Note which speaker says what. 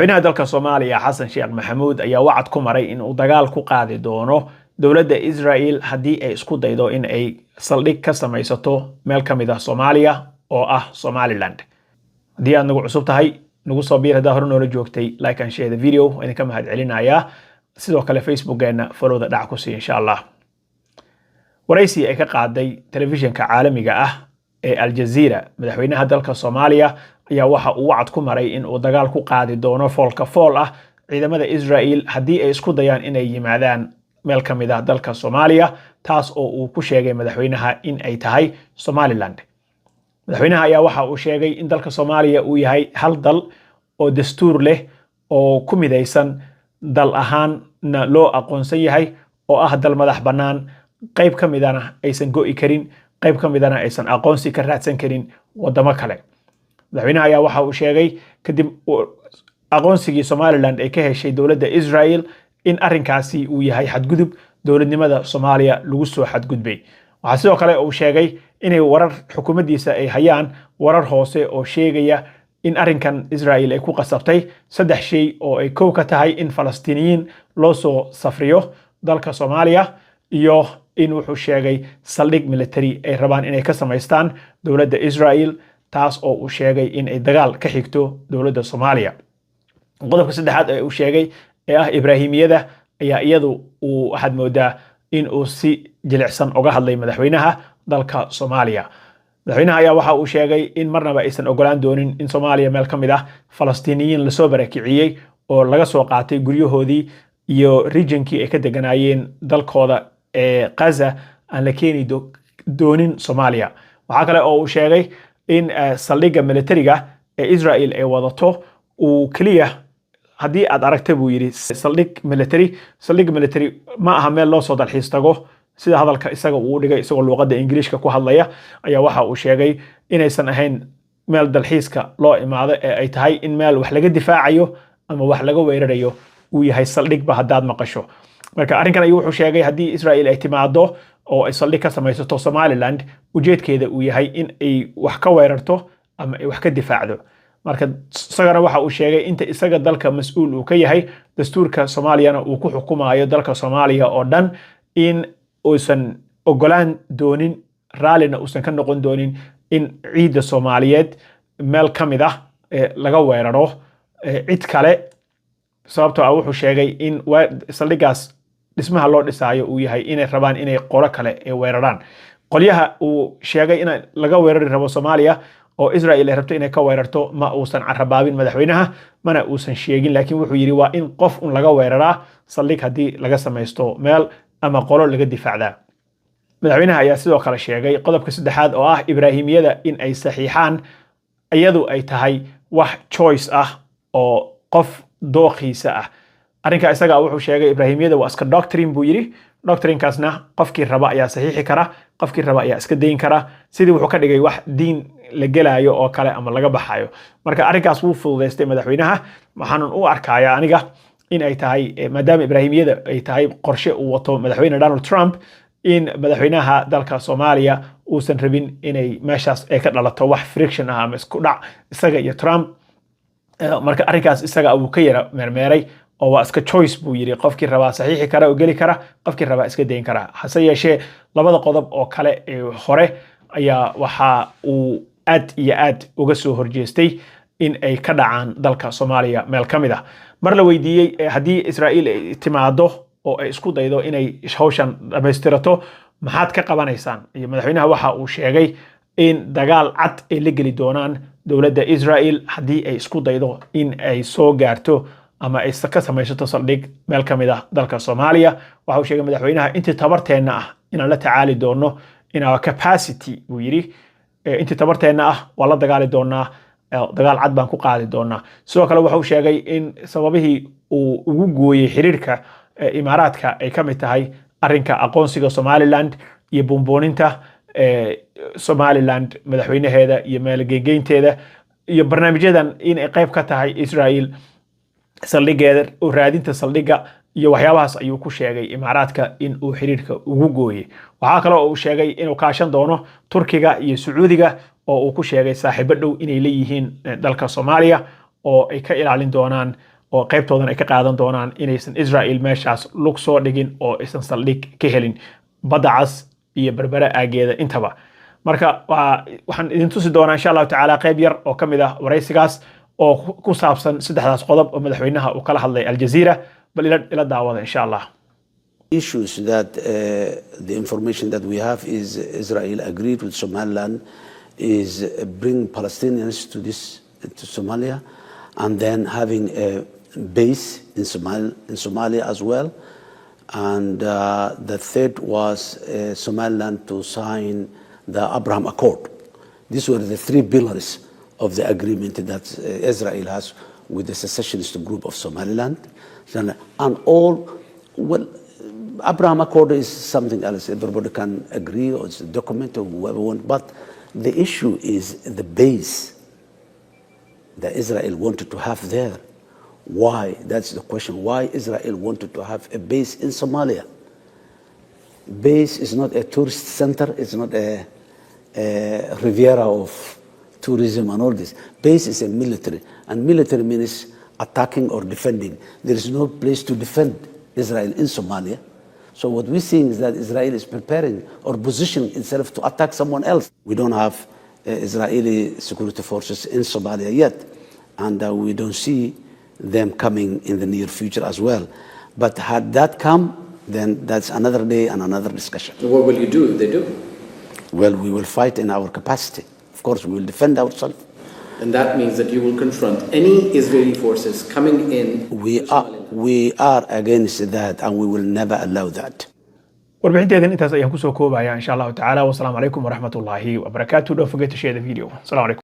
Speaker 1: madaxweynaha dalka Soomaaliya Xasan Sheekh Maxamuud ayaa wacad ku maray in uu dagaal ku qaadi doono dowladda Israel haddii ay isku daydo in ay saldhig ka samaysato meel ka mid ah Soomaaliya oo ah Somaliland. Haddii aad nagu cusub tahay nagu soo biir hadaa hore noola joogtay like and share the video waan ka mahad celinayaa. Sidoo kale Facebook-geena follow-da dhac ku sii insha Allah. waraysi ay ka qaaday telefishinka caalamiga ah ee Al Jazeera madaxweynaha dalka Soomaaliya ayaa waxa uu wacad ku maray in uu dagaal ku qaadi doono foolka fool ah ciidamada Israel haddii ay isku dayaan inay yimaadaan meel ka mid ah dalka Soomaaliya taas oo uu ku sheegay madaxweynaha in ay tahay Somaliland. madaxweynaha ayaa waxa uu sheegay in dalka Soomaaliya uu yahay hal dal oo dastuur leh oo ku midaysan dal ahaan loo aqoonsan yahay oo ah dal madax bannaan qayb ka midana aysan go'i karin qayb ka midana aysan aqoonsi ka raadsan karin wadamo kale. madaxweynaha ayaa waxa uu sheegay kadib aqoonsigii Somaliland ay ka heshay dowladda Israel in arrinkaasi uu yahay xadgudub dowladnimada Soomaaliya lagu soo xadgudbay. waxaa sidoo kale uu sheegay inay warar xukuumaddiisa ay hayaan warar hoose oo sheegaya in arrinkan Israel ay ku qasabtay saddex shay oo ay koow ka tahay in Falastiiniyiin loo soo safriyo dalka Soomaaliya iyo in wuxuu sheegay saldhig military ay rabaan inay ka samaystaan dowladda Israel taas oo uu sheegay in ay dagaal ka xigto dowladda Soomaaliya. qodobka saddexaad ee uu sheegay ee ah Ibraahimiyada ayaa iyadu uu waxaad moodaa in uu si jilicsan uga hadlay madaxweynaha dalka Soomaaliya. madaxweynaha ayaa waxa uu sheegay in marnaba aysan ogolaan doonin in Soomaaliya meel ka mid ah Falastiiniyiin la soo barakiciyay oo laga soo qaatay guryahoodii iyo regionkii ay ka deganaayeen dalkooda ee Gaza aan la keeni doonin Soomaaliya. waxaa kale oo uu sheegay in saldhigga militariga ee Israel ay wadato uu kaliya haddii aad aragtay buu yiri saldhig military ma aha meel loo soo dalxiis tago sida hadalka isaga uu dhigay isagoo luqadda Ingiriiska ku hadlaya ayaa waxa uu sheegay inaysan ahayn meel dalxiiska loo imaado ee ay tahay in meel wax laga difaacayo ama wax laga weerarayo uu yahay saldhigba haddaad maqasho. marka arrinkan ayuu wuxuu sheegay haddii Israel ay timaado oo ay saldhig ka samaysato Somaliland ujeedkeeda uu yahay in ay wax ka weerarto ama ay wax ka difaacdo. marka isagana waxa uu sheegay inta isaga dalka mas'uul uu ka yahay dastuurka Soomaaliyana uu ku xukumayo dalka Soomaaliya oo dhan in uusan ogolaan doonin raalina uusan ka noqon doonin in ciidda Soomaaliyeed meel ka mid ah laga weeraro cid kale sababtoo ah wuxuu sheegay in saldhigaas dhismaha loo dhisaayo uu yahay inay rabaan inay qolo kale ay weeraraan. qolyaha uu sheegay in laga weerari rabo Soomaaliya oo Israel ay rabto inay ka weerarto ma uusan carabaabin madaxweynaha mana uusan sheegin laakiin wuxuu yiri waa in qof un laga weeraraa saldhig haddii laga samaysto meel ama qolo laga difaacdaa. madaxweynaha ayaa sidoo kale sheegay qodobka saddexaad oo ah Ibraahimiyada in ay saxiixaan iyadu ay tahay wax choice ah oo qof dooqiisa ah. arrinka isaga wuxuu sheegay Ibraahimiyada waa iska doctrine buu yiri doctrine-kaasna qofkii raba ayaa saxiixi kara qofkii raba ayaa iska dayn kara sidii wuxuu ka dhigay wax diin la gelayo oo kale ama laga baxayo. marka arrinkaas wuu fududeystay madaxweynaha waxaan u arkayaa aniga in ay tahay maadaama Ibraahimiyada ay tahay qorshe uu wato madaxweyne Donald Trump in madaxweynaha dalka Soomaaliya uusan rabin inay meeshaas ay ka dhalato wax friction ah ama isku dhac isaga iyo Trump. marka arrinkaas isaga uu ka yara meermeeray oo waa iska choice buu yiri qofkii raba saxiixi kara oo geli kara qofkii raba iska dayn kara. hase yeeshee labada qodob oo kale ee hore ayaa waxa uu aad iyo aad uga soo horjeestay in ay ka dhacaan dalka Soomaaliya meel ka mid ah. mar la weydiiyey haddii Israel ay timaado oo ay isku daydo inay hawshan dhamaystirato maxaad ka qabanaysaan iyo madaxweynaha waxa uu sheegay in dagaal cad ay la geli doonaan dowladda Israel haddii ay isku daydo in ay soo gaarto ama ay ka samaysato saldhig meel ka mid ah dalka Soomaaliya. waxa uu sheegay madaxweynaha intii tabarteena ah inaan la tacaali doono in our capacity uu yiri intii tabarteena ah waa la dagaali doonaa dagaal cad baan ku qaadi doonaa. sidoo kale waxa uu sheegay in sababihii uu ugu gooyay xiriirka Imaaraadka ay ka mid tahay arrinka aqoonsiga Somaliland iyo buunbuuninta Somaliland madaxweynaheeda iyo maalgeynteeda iyo barnaamijyadan in ay qayb ka tahay Israel saldhigeeda oo raadinta saldhiga iyo waxyaabahaas ayuu ku sheegay Imaaraadka in uu xiriirka ugu gooyay. waxaa kale oo uu sheegay inuu kaashan doono Turkiga iyo Sacuudiga oo uu ku sheegay saaxiibo dhow inay leeyihiin dalka Soomaaliya oo ay ka ilaalin doonaan oo qaybtoodan ay ka qaadan doonaan inaysan Israel meeshaas lug soo dhigin oo aysan saldhig ka helin badda cas iyo berbera aageeda intaba. marka waxaan idin tusi doonaa insha Allah taala qayb yar oo kamid ah waraysigaas oo ku saabsan saddexdaas qodob oo madaxweynaha uu kala hadlay Al Jazeera bal ila daawada insha Allah.
Speaker 2: Issues that the information that we have is Israel agreed with Somaliland is bring Palestinians to Somalia and then having a base in Somalia as well. And the third was Somaliland to sign the Abraham Accord. These were the three pillars of the agreement that Israel has with the secessionist group of Somaliland. And all, well, Abraham Accord is something else. Everybody can agree, or it's a document or whoever wants. But the issue is the base that Israel wanted to have there. Why? That's the question. Why Israel wanted to have a base in Somalia? Base is not a tourist center. It's not a Riviera of tourism and all this. Base is a military, and military means attacking or defending. There is no place to defend Israel in Somalia. So what we're seeing is that Israel is preparing or positioning itself to attack someone else. We don't have Israeli security forces in Somalia yet, and we don't see them coming in the near future as well. But had that come, then that's another day and another discussion.
Speaker 3: So what will you do if they do?
Speaker 2: Well, we will fight in our capacity. Of course, we will defend ourselves.
Speaker 3: And that means that you will confront any Israeli forces coming in.
Speaker 2: We are against that, and we will never allow that.
Speaker 1: warbixinteedan intaas ayaan kusoo koobayaa insha Allah taala. Wassalaamu calaykum waraxmatullaahi wabarakaatuh. Don't forget to share the video. Assalamu calaykum.